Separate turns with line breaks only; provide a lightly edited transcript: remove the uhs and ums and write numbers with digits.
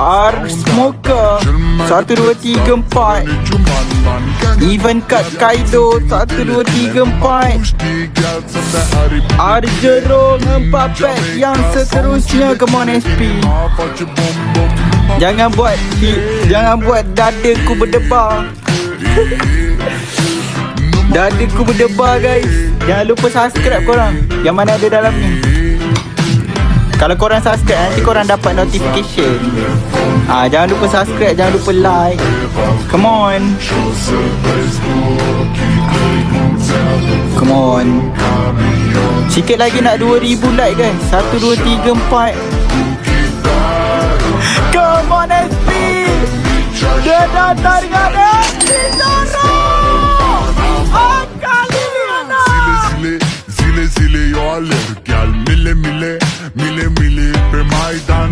R Smoker 1, 2, 3, 4. Even kat Kaido 1, 2, 3, 4. R Jerong 4 pack yang seterusnya. Come on SP. Jangan buat dadaku berdebar. Dadaku berdebar guys. Jangan lupa subscribe korang. Yang mana ada dalam ni. Kalau korang subscribe, nanti korang dapat notification. Jangan lupa subscribe, jangan lupa like. Come on. Come on. Sikit lagi nak 2000 like guys. 1, 2, 3, 4. Come on SP. Dia datang dengan SP Dorong.
Zile zile yo alerg, gel mile mile, mile mile pe Maidan.